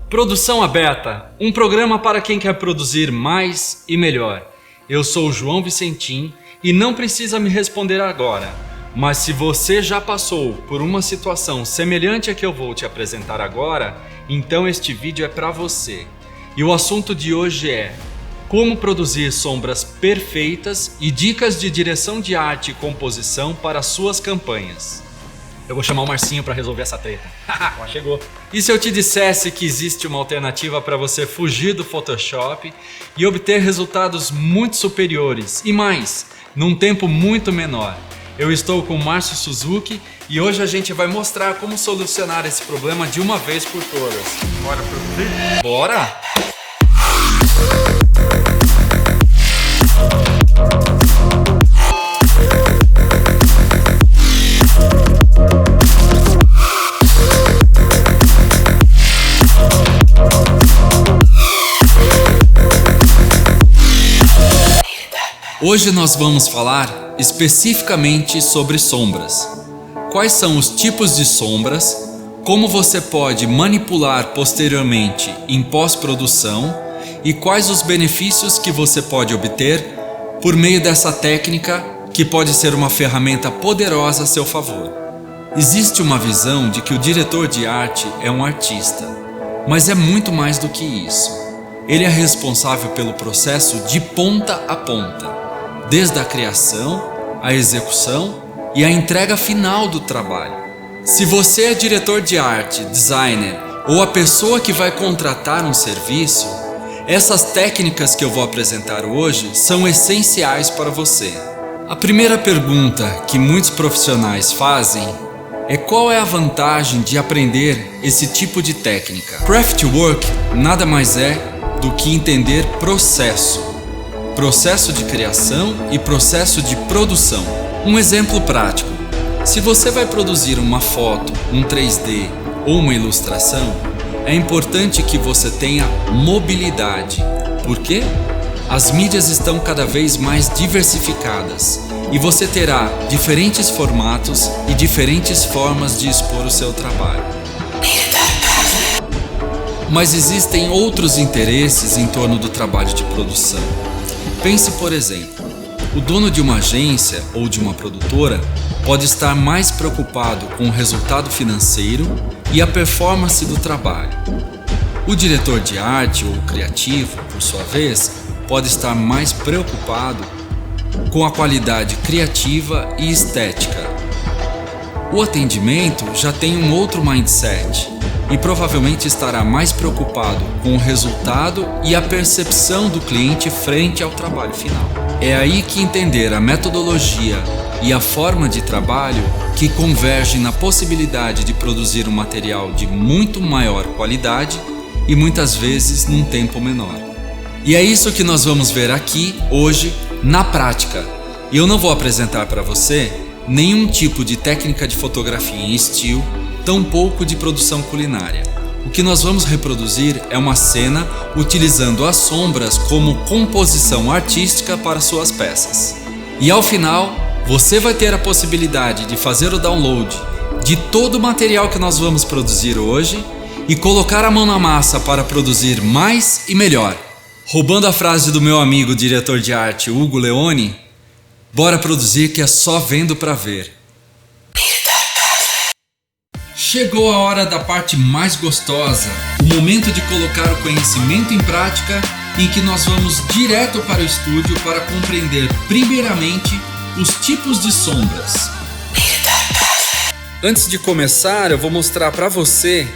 Produção Aberta, um programa para quem quer produzir mais e melhor. Eu sou o João Vicentim e não precisa me responder agora, mas se você já passou por uma situação semelhante à que eu vou te apresentar agora, então este vídeo é para você. E o assunto de hoje é como produzir sombras perfeitas e dicas de direção de arte e composição para suas campanhas. Eu vou chamar o Marcinho para resolver essa treta. Chegou. E se eu te dissesse que existe uma alternativa para você fugir do Photoshop e obter resultados muito superiores e mais, num tempo muito menor? Eu estou com o Márcio Suzuki e hoje a gente vai mostrar como solucionar esse problema de uma vez por todas. Bora produzir? Bora! Hoje nós vamos falar especificamente sobre sombras. Quais são os tipos de sombras, como você pode manipular posteriormente em pós-produção e quais os benefícios que você pode obter por meio dessa técnica que pode ser uma ferramenta poderosa a seu favor. Existe uma visão de que o diretor de arte é um artista, mas é muito mais do que isso. Ele é responsável pelo processo de ponta a ponta, desde a criação, a execução e a entrega final do trabalho. Se você é diretor de arte, designer ou a pessoa que vai contratar um serviço, essas técnicas que eu vou apresentar hoje são essenciais para você. A primeira pergunta que muitos profissionais fazem é qual é a vantagem de aprender esse tipo de técnica. Craftwork nada mais é do que entender processo de criação e processo de produção. Um exemplo prático: se você vai produzir uma foto, um 3D ou uma ilustração, é importante que você tenha mobilidade. Por quê? As mídias estão cada vez mais diversificadas e você terá diferentes formatos e diferentes formas de expor o seu trabalho. Mas existem outros interesses em torno do trabalho de produção. Pense, por exemplo, o dono de uma agência ou de uma produtora pode estar mais preocupado com o resultado financeiro e a performance do trabalho. O diretor de arte ou criativo, por sua vez, pode estar mais preocupado com a qualidade criativa e estética. O atendimento já tem um outro mindset e provavelmente estará mais preocupado com o resultado e a percepção do cliente frente ao trabalho final. É aí que entender a metodologia e a forma de trabalho que convergem na possibilidade de produzir um material de muito maior qualidade e muitas vezes num tempo menor. E é isso que nós vamos ver aqui hoje na prática. E eu não vou apresentar para você nenhum tipo de técnica de fotografia em estilo, tampouco de produção culinária. O que nós vamos reproduzir é uma cena utilizando as sombras como composição artística para suas peças. E ao final, você vai ter a possibilidade de fazer o download de todo o material que nós vamos produzir hoje e colocar a mão na massa para produzir mais e melhor. Roubando a frase do meu amigo diretor de arte Hugo Leone, bora produzir que é só vendo para ver. Chegou a hora da parte mais gostosa, o momento de colocar o conhecimento em prática, em que nós vamos direto para o estúdio para compreender primeiramente os tipos de sombras. Antes de começar, eu vou mostrar para você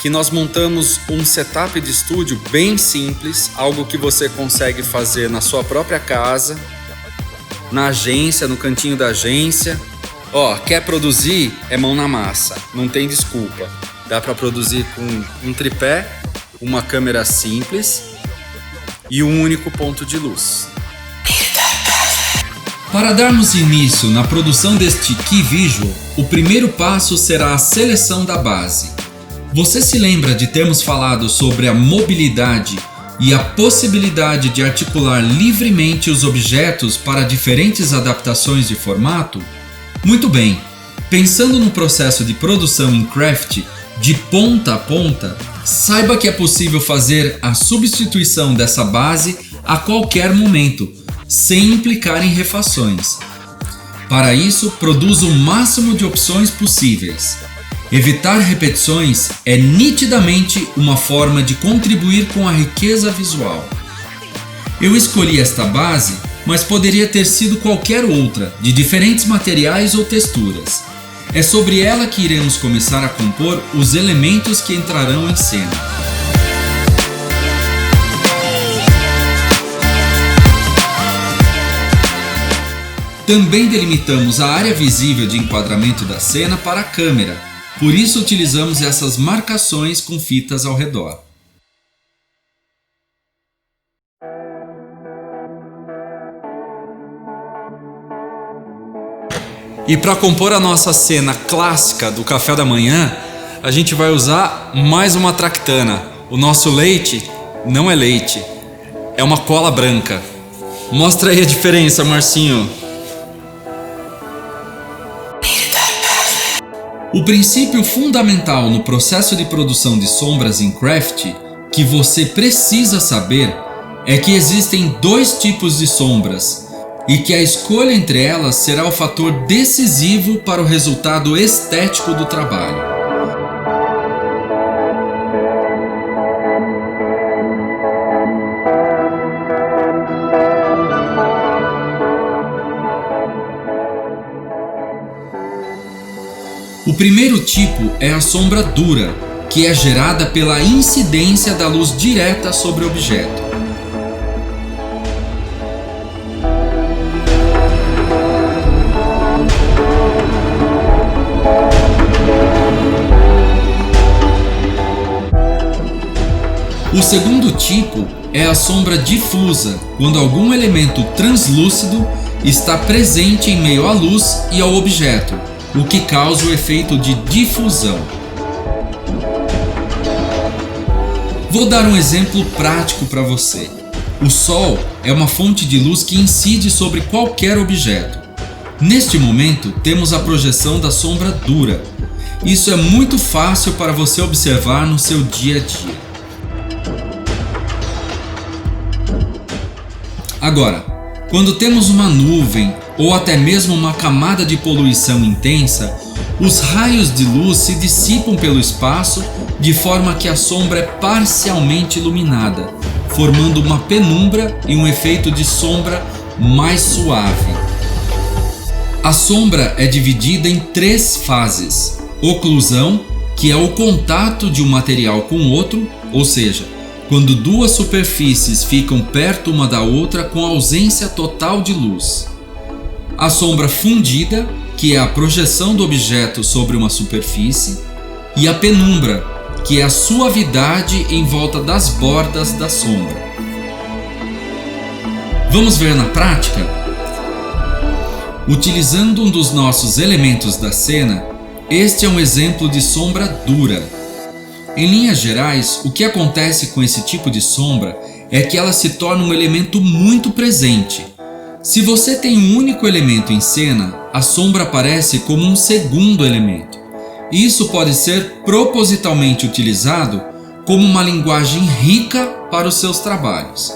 que nós montamos um setup de estúdio bem simples, algo que você consegue fazer na sua própria casa, na agência, no cantinho da agência. Quer produzir? É mão na massa, não tem desculpa. Dá para produzir com um tripé, uma câmera simples e um único ponto de luz. Para darmos início na produção deste Key Visual, o primeiro passo será a seleção da base. Você se lembra de termos falado sobre a mobilidade e a possibilidade de articular livremente os objetos para diferentes adaptações de formato? Muito bem, pensando no processo de produção em Craft, de ponta a ponta, saiba que é possível fazer a substituição dessa base a qualquer momento, sem implicar em refações. Para isso, produza o máximo de opções possíveis. Evitar repetições é nitidamente uma forma de contribuir com a riqueza visual. Eu escolhi esta base, mas poderia ter sido qualquer outra, de diferentes materiais ou texturas. É sobre ela que iremos começar a compor os elementos que entrarão em cena. Também delimitamos a área visível de enquadramento da cena para a câmera, por isso utilizamos essas marcações com fitas ao redor. E para compor a nossa cena clássica do café da manhã, a gente vai usar mais uma tractana. O nosso leite não é leite, é uma cola branca. Mostra aí a diferença, Marcinho. O princípio fundamental no processo de produção de sombras em craft que você precisa saber é que existem dois tipos de sombras e que a escolha entre elas será o fator decisivo para o resultado estético do trabalho. O primeiro tipo é a sombra dura, que é gerada pela incidência da luz direta sobre o objeto. O segundo tipo é a sombra difusa, quando algum elemento translúcido está presente em meio à luz e ao objeto, o que causa o efeito de difusão. Vou dar um exemplo prático para você. O Sol é uma fonte de luz que incide sobre qualquer objeto. Neste momento, temos a projeção da sombra dura. Isso é muito fácil para você observar no seu dia a dia. Agora, quando temos uma nuvem ou até mesmo uma camada de poluição intensa, os raios de luz se dissipam pelo espaço de forma que a sombra é parcialmente iluminada, formando uma penumbra e um efeito de sombra mais suave. A sombra é dividida em 3 fases: oclusão, que é o contato de um material com outro, ou seja, quando duas superfícies ficam perto uma da outra com ausência total de luz. A sombra fundida, que é a projeção do objeto sobre uma superfície, e a penumbra, que é a suavidade em volta das bordas da sombra. Vamos ver na prática? Utilizando um dos nossos elementos da cena, este é um exemplo de sombra dura. Em linhas gerais, o que acontece com esse tipo de sombra é que ela se torna um elemento muito presente. Se você tem um único elemento em cena, a sombra aparece como um segundo elemento. Isso pode ser propositalmente utilizado como uma linguagem rica para os seus trabalhos.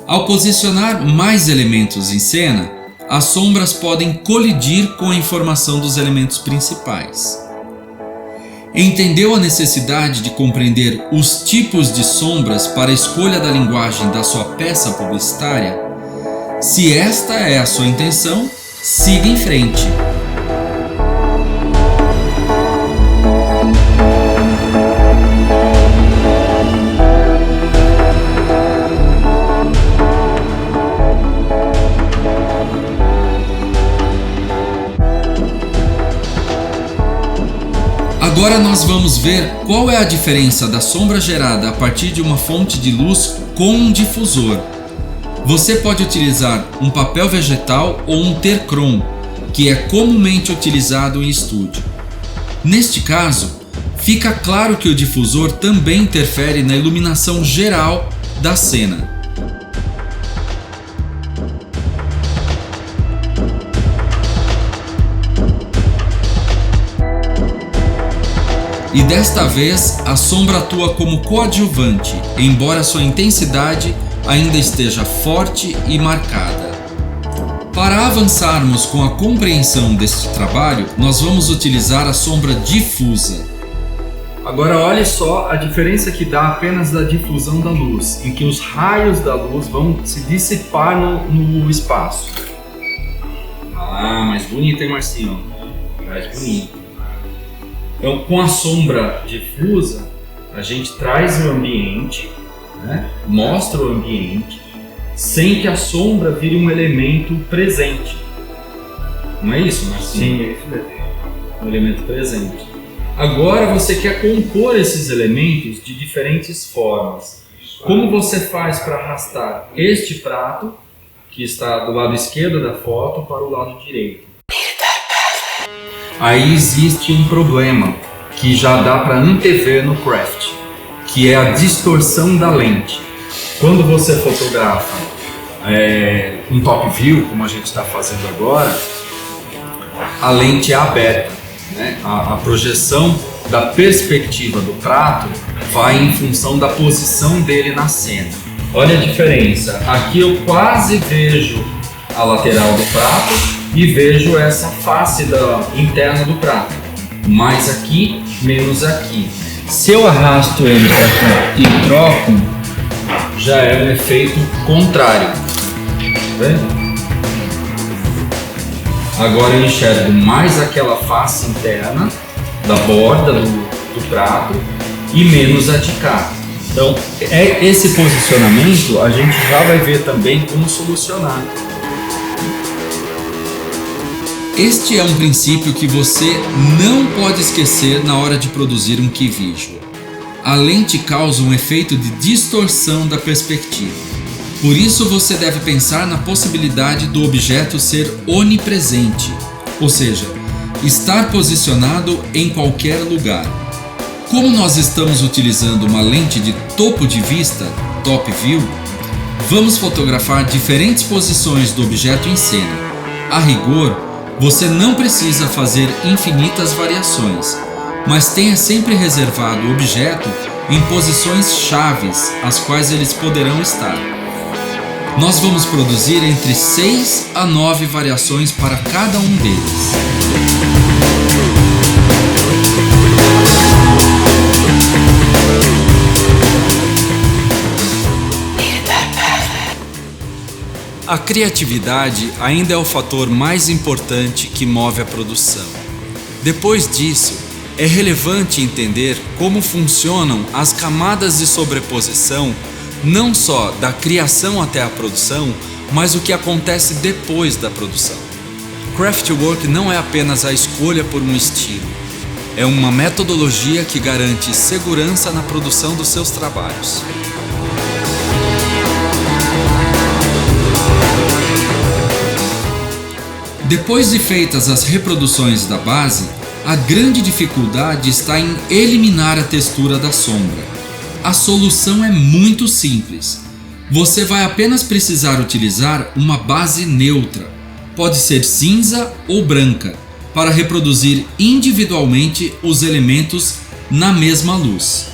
Ao posicionar mais elementos em cena, as sombras podem colidir com a informação dos elementos principais. Entendeu a necessidade de compreender os tipos de sombras para a escolha da linguagem da sua peça publicitária? Se esta é a sua intenção, siga em frente. Agora nós vamos ver qual é a diferença da sombra gerada a partir de uma fonte de luz com um difusor. Você pode utilizar um papel vegetal ou um tercrom, que é comumente utilizado em estúdio. Neste caso, fica claro que o difusor também interfere na iluminação geral da cena. E desta vez a sombra atua como coadjuvante, embora sua intensidade ainda esteja forte e marcada. Para avançarmos com a compreensão deste trabalho, nós vamos utilizar a sombra difusa. Agora olhe só a diferença que dá apenas da difusão da luz, em que os raios da luz vão se dissipar no espaço. Ah, mais bonito, hein, Marcinho? Mais bonito. Então, com a sombra difusa, a gente traz o ambiente, né? Mostra o ambiente, sem que a sombra vire um elemento presente. Não é isso, Marcinho? Sim, é isso mesmo. Um elemento presente. Agora você quer compor esses elementos de diferentes formas. Como você faz para arrastar este prato, que está do lado esquerdo da foto, para o lado direito? Aí existe um problema que já dá para antever no craft, que é a distorção da lente. Quando você fotografa em top view, como a gente está fazendo agora, a lente é aberta, né? A projeção da perspectiva do prato vai em função da posição dele na cena. Olha a diferença, aqui eu quase vejo a lateral do prato e vejo essa face interna do prato, mais aqui, menos aqui. Se eu arrasto ele para cá e troco, já é um efeito contrário. Tá vendo? Agora eu enxergo mais aquela face interna da borda do prato e menos a de cá. Então, esse posicionamento a gente já vai ver também como solucionar. Este é um princípio que você não pode esquecer na hora de produzir um key visual. A lente causa um efeito de distorção da perspectiva. Por isso você deve pensar na possibilidade do objeto ser onipresente, ou seja, estar posicionado em qualquer lugar. Como nós estamos utilizando uma lente de topo de vista, top view, vamos fotografar diferentes posições do objeto em cena. A rigor, você não precisa fazer infinitas variações, mas tenha sempre reservado o objeto em posições chaves, as quais eles poderão estar. Nós vamos produzir entre 6 a 9 variações para cada um deles. A criatividade ainda é o fator mais importante que move a produção. Depois disso, é relevante entender como funcionam as camadas de sobreposição, não só da criação até a produção, mas o que acontece depois da produção. Craftwork não é apenas a escolha por um estilo, é uma metodologia que garante segurança na produção dos seus trabalhos. Depois de feitas as reproduções da base, a grande dificuldade está em eliminar a textura da sombra. A solução é muito simples. Você vai apenas precisar utilizar uma base neutra, pode ser cinza ou branca, para reproduzir individualmente os elementos na mesma luz.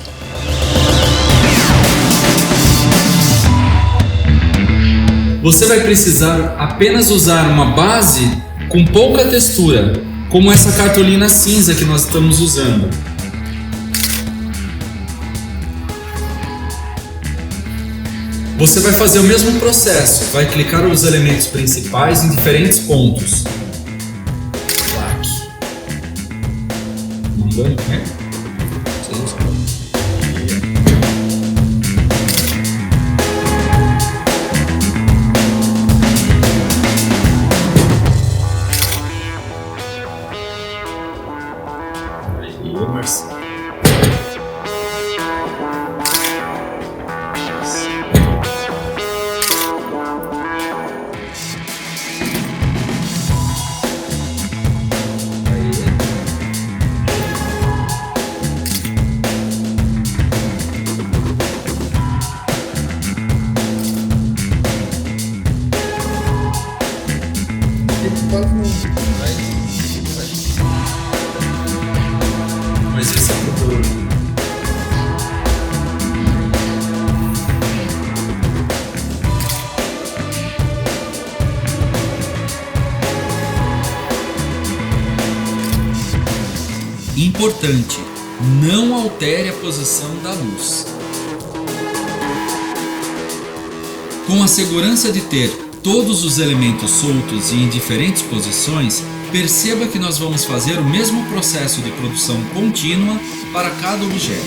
Você vai precisar apenas usar uma base com pouca textura, como essa cartolina cinza que nós estamos usando. Você vai fazer o mesmo processo, vai clicar os elementos principais em diferentes pontos. Claque. Mandando, né? importante, não altere a posição da luz. Com a segurança de ter todos os elementos soltos e em diferentes posições, perceba que nós vamos fazer o mesmo processo de produção contínua para cada objeto.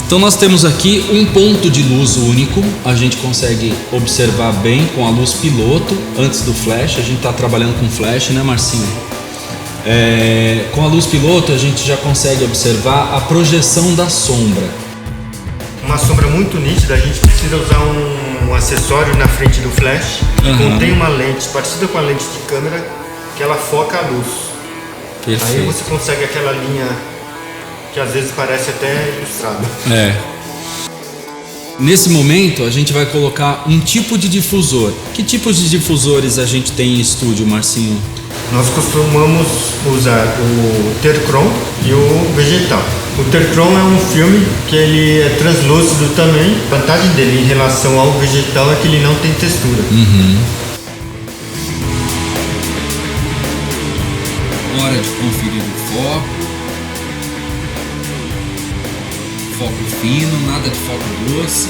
Então nós temos aqui um ponto de luz único, a gente consegue observar bem com a luz piloto antes do flash. A gente está trabalhando com flash, né, Marcinho? Com a luz piloto a gente já consegue observar a projeção da sombra. Uma sombra muito nítida, a gente precisa usar um acessório na frente do flash que contém uma lente parecida com a lente de câmera que ela foca a luz. Perfeito. Aí você consegue aquela linha que às vezes parece até ilustrada. Nesse momento a gente vai colocar um tipo de difusor. Que tipos de difusores a gente tem em estúdio, Marcinho? Nós costumamos usar o Tercron e o vegetal. O Tercron é um filme que ele é translúcido também. A vantagem dele em relação ao vegetal é que ele não tem textura. Hora de conferir o foco. Foco fino, nada de foco doce.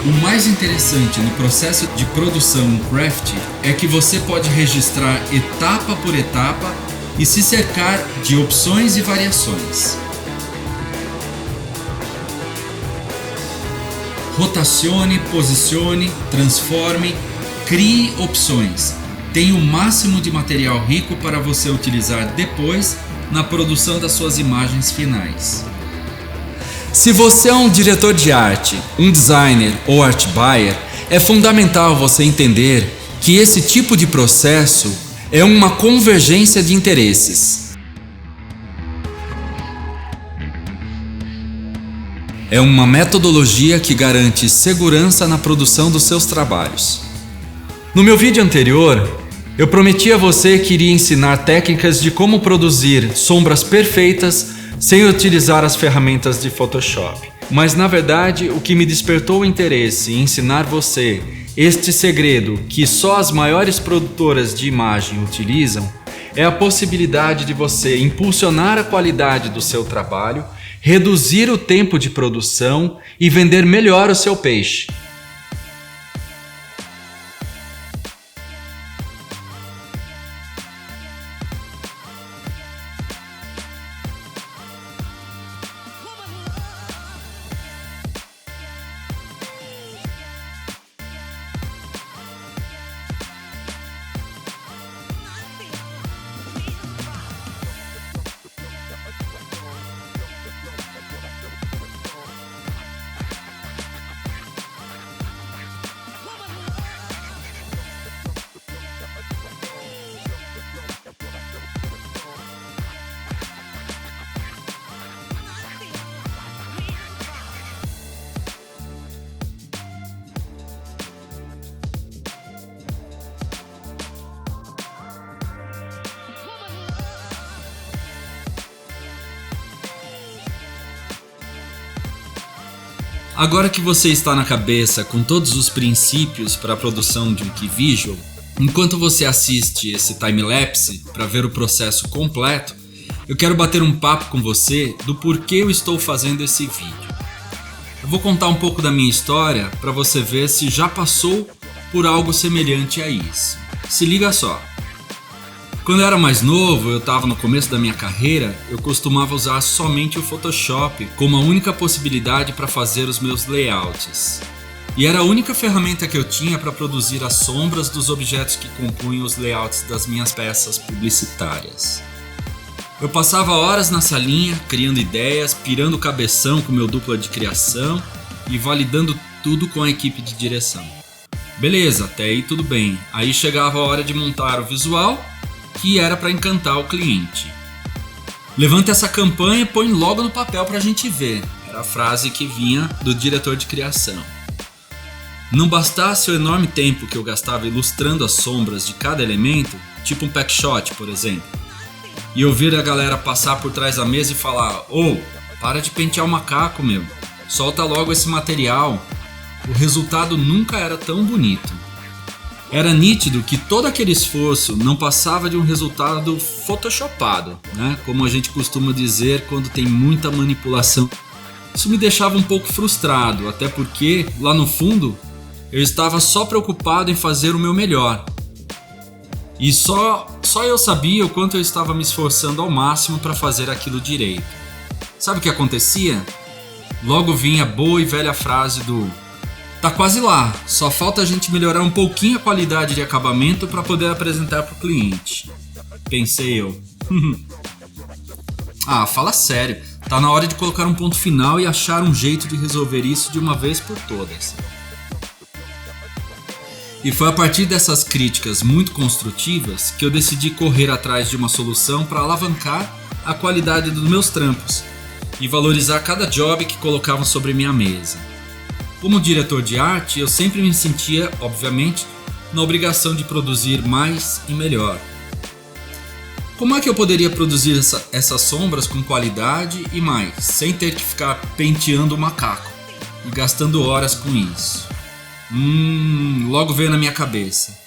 O mais interessante no processo de produção craft é que você pode registrar etapa por etapa e se cercar de opções e variações. Rotacione, posicione, transforme, crie opções. Tenha o máximo de material rico para você utilizar depois na produção das suas imagens finais. Se você é um diretor de arte, um designer ou art buyer, é fundamental você entender que esse tipo de processo é uma convergência de interesses. É uma metodologia que garante segurança na produção dos seus trabalhos. No meu vídeo anterior, eu prometi a você que iria ensinar técnicas de como produzir sombras perfeitas sem utilizar as ferramentas de Photoshop. Mas na verdade, o que me despertou o interesse em ensinar você este segredo que só as maiores produtoras de imagem utilizam é a possibilidade de você impulsionar a qualidade do seu trabalho, reduzir o tempo de produção e vender melhor o seu peixe. Agora que você está na cabeça com todos os princípios para a produção de um key visual, enquanto você assiste esse time-lapse para ver o processo completo, eu quero bater um papo com você do porquê eu estou fazendo esse vídeo. Eu vou contar um pouco da minha história para você ver se já passou por algo semelhante a isso. Se liga só. Quando eu era mais novo, eu estava no começo da minha carreira, eu costumava usar somente o Photoshop como a única possibilidade para fazer os meus layouts. E era a única ferramenta que eu tinha para produzir as sombras dos objetos que compunham os layouts das minhas peças publicitárias. Eu passava horas na salinha, criando ideias, pirando o cabeção com meu dupla de criação e validando tudo com a equipe de direção. Beleza, até aí tudo bem. Aí chegava a hora de montar o visual, que era para encantar o cliente. Levanta essa campanha e põe logo no papel para a gente ver. Era a frase que vinha do diretor de criação. Não bastasse o enorme tempo que eu gastava ilustrando as sombras de cada elemento, tipo um pack shot, por exemplo, e ouvir a galera passar por trás da mesa e falar: "Ô, para de pentear o macaco, meu. Solta logo esse material." O resultado nunca era tão bonito. Era nítido que todo aquele esforço não passava de um resultado photoshopado, né? Como a gente costuma dizer quando tem muita manipulação. Isso me deixava um pouco frustrado, até porque, lá no fundo, eu estava só preocupado em fazer o meu melhor. E só eu sabia o quanto eu estava me esforçando ao máximo para fazer aquilo direito. Sabe o que acontecia? Logo vinha a boa e velha frase do "tá quase lá, só falta a gente melhorar um pouquinho a qualidade de acabamento para poder apresentar para o cliente". Pensei eu. Ah, fala sério, tá na hora de colocar um ponto final e achar um jeito de resolver isso de uma vez por todas. E foi a partir dessas críticas muito construtivas que eu decidi correr atrás de uma solução para alavancar a qualidade dos meus trampos e valorizar cada job que colocavam sobre minha mesa. Como diretor de arte, eu sempre me sentia, obviamente, na obrigação de produzir mais e melhor. Como é que eu poderia produzir essas sombras com qualidade e mais, sem ter que ficar penteando o macaco e gastando horas com isso? Logo veio na minha cabeça.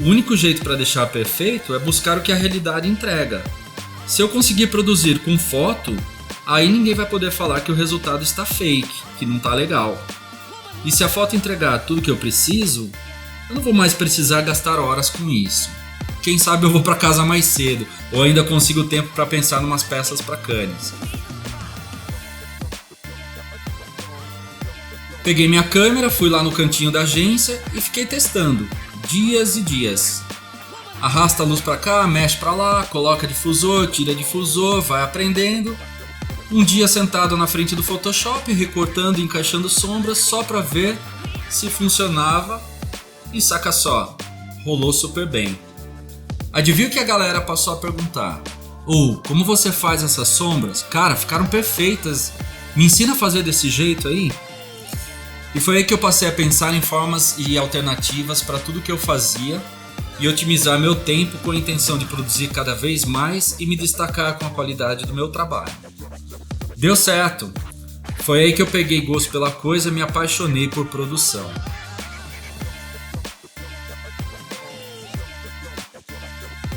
O único jeito para deixar perfeito é buscar o que a realidade entrega. Se eu conseguir produzir com foto, aí ninguém vai poder falar que o resultado está fake, que não está legal. E se a foto entregar tudo que eu preciso, eu não vou mais precisar gastar horas com isso. Quem sabe eu vou para casa mais cedo, ou ainda consigo tempo para pensar em umas peças para Cannes. Peguei minha câmera, fui lá no cantinho da agência e fiquei testando, dias e dias. Arrasta a luz para cá, mexe para lá, coloca difusor, tira difusor, vai aprendendo. Um dia sentado na frente do Photoshop, recortando e encaixando sombras só para ver se funcionava. E saca só, rolou super bem. Adivinha o que a galera passou a perguntar? Como você faz essas sombras? Cara, ficaram perfeitas. Me ensina a fazer desse jeito aí? E foi aí que eu passei a pensar em formas e alternativas para tudo que eu fazia e otimizar meu tempo com a intenção de produzir cada vez mais e me destacar com a qualidade do meu trabalho. Deu certo! Foi aí que eu peguei gosto pela coisa e me apaixonei por produção.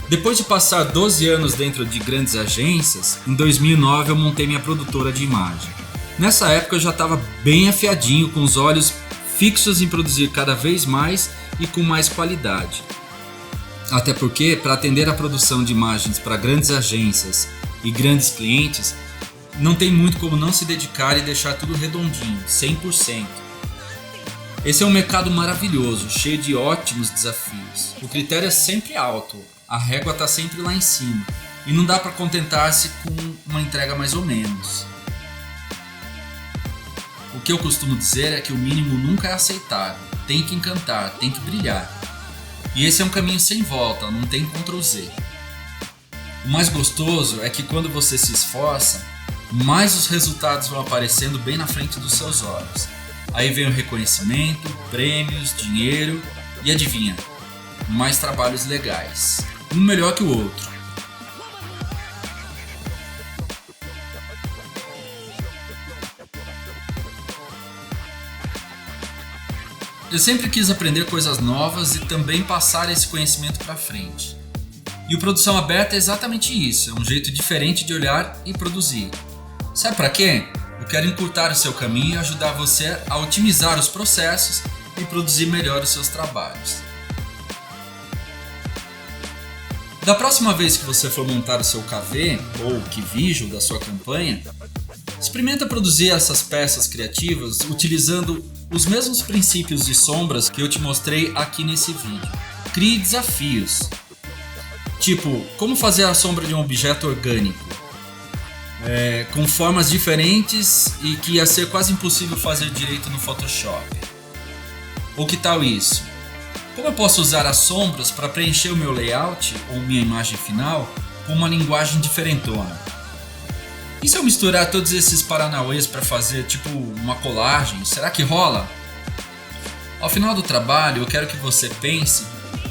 Depois de passar 12 anos dentro de grandes agências, em 2009 eu montei minha produtora de imagem. Nessa época eu já estava bem afiadinho, com os olhos fixos em produzir cada vez mais e com mais qualidade. Até porque, para atender a produção de imagens para grandes agências e grandes clientes, não tem muito como não se dedicar e deixar tudo redondinho, 100%. Esse é um mercado maravilhoso, cheio de ótimos desafios. O critério é sempre alto, a régua está sempre lá em cima e não dá para contentar-se com uma entrega mais ou menos. O que eu costumo dizer é que o mínimo nunca é aceitável, tem que encantar, tem que brilhar. E esse é um caminho sem volta, não tem Ctrl+Z. O mais gostoso é que quando você se esforça, mais os resultados vão aparecendo bem na frente dos seus olhos. Aí vem o reconhecimento, prêmios, dinheiro e adivinha, mais trabalhos legais, um melhor que o outro. Eu sempre quis aprender coisas novas e também passar esse conhecimento para frente. E o Produção Aberta é exatamente isso, é um jeito diferente de olhar e produzir. Sabe para quê? Eu quero encurtar o seu caminho e ajudar você a otimizar os processos e produzir melhor os seus trabalhos. Da próxima vez que você for montar o seu KV ou Key Visual da sua campanha, experimenta produzir essas peças criativas utilizando os mesmos princípios de sombras que eu te mostrei aqui nesse vídeo. Crie desafios. Tipo, como fazer a sombra de um objeto orgânico, com formas diferentes e que ia ser quase impossível fazer direito no Photoshop. Ou que tal isso? Como eu posso usar as sombras para preencher o meu layout ou minha imagem final com uma linguagem diferentona? E se eu misturar todos esses paranauês para fazer tipo uma colagem, será que rola? Ao final do trabalho, eu quero que você pense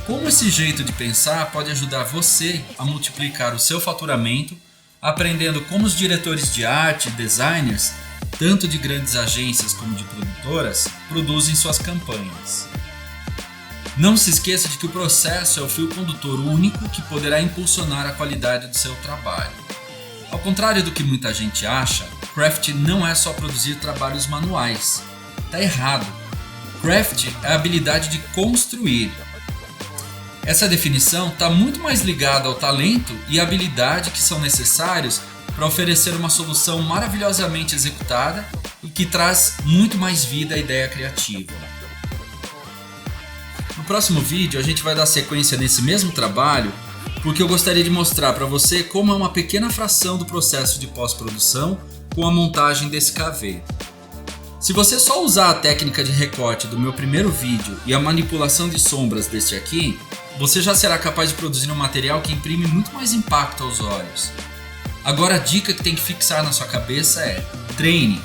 como esse jeito de pensar pode ajudar você a multiplicar o seu faturamento, aprendendo como os diretores de arte e designers, tanto de grandes agências como de produtoras, produzem suas campanhas. Não se esqueça de que o processo é o fio condutor único que poderá impulsionar a qualidade do seu trabalho. Ao contrário do que muita gente acha, craft não é só produzir trabalhos manuais. Tá errado. Craft é a habilidade de construir. Essa definição está muito mais ligada ao talento e habilidade que são necessários para oferecer uma solução maravilhosamente executada e que traz muito mais vida à ideia criativa. No próximo vídeo a gente vai dar sequência nesse mesmo trabalho, porque eu gostaria de mostrar para você como é uma pequena fração do processo de pós-produção com a montagem desse KV. Se você só usar a técnica de recorte do meu primeiro vídeo e a manipulação de sombras deste aqui, você já será capaz de produzir um material que imprime muito mais impacto aos olhos. Agora a dica que tem que fixar na sua cabeça é: treine.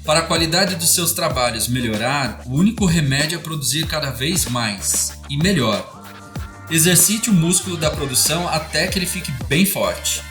Para a qualidade dos seus trabalhos melhorar, o único remédio é produzir cada vez mais e melhor. Exercite o músculo da produção até que ele fique bem forte.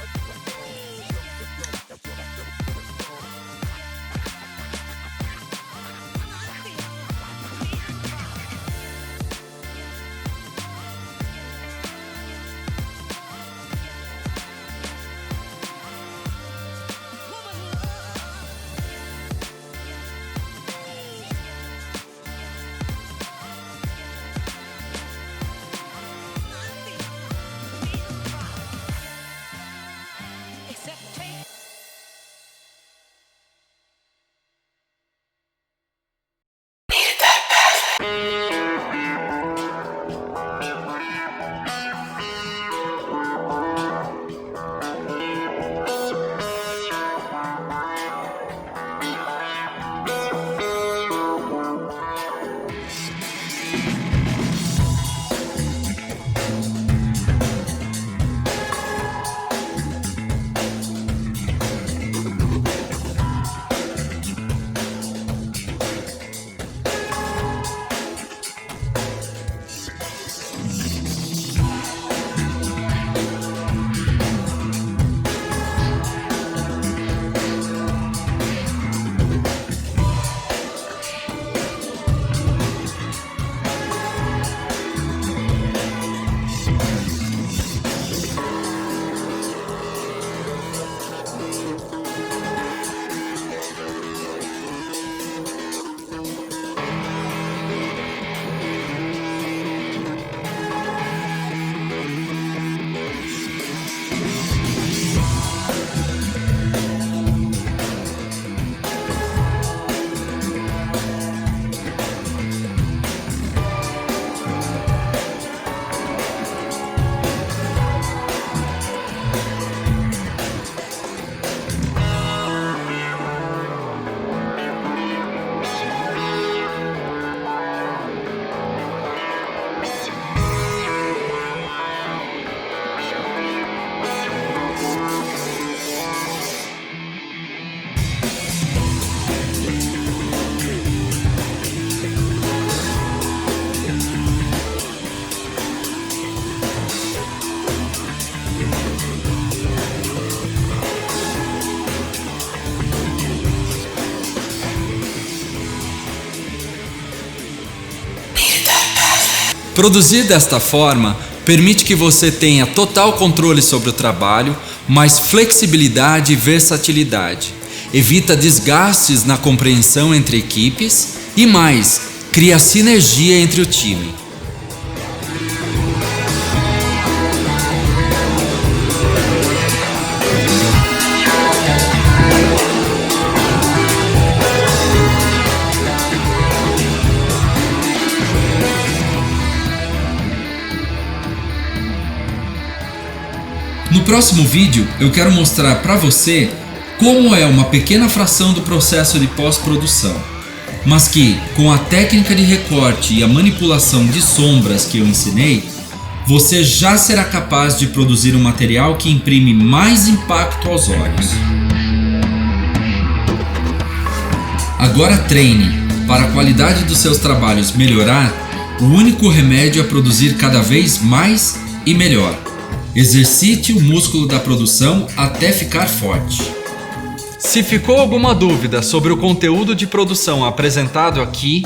Produzir desta forma permite que você tenha total controle sobre o trabalho, mais flexibilidade e versatilidade. Evita desgastes na compreensão entre equipes e mais, cria sinergia entre o time. No próximo vídeo eu quero mostrar para você como é uma pequena fração do processo de pós-produção, mas que com a técnica de recorte e a manipulação de sombras que eu ensinei, você já será capaz de produzir um material que imprime mais impacto aos olhos. Agora treine. Para a qualidade dos seus trabalhos melhorar, o único remédio é produzir cada vez mais e melhor. Exercite o músculo da produção até ficar forte. Se ficou alguma dúvida sobre o conteúdo de produção apresentado aqui,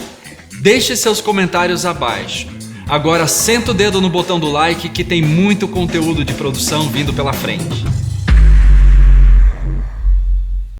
Deixe seus comentários abaixo. Agora senta o dedo no botão do like que tem muito conteúdo de produção vindo pela frente.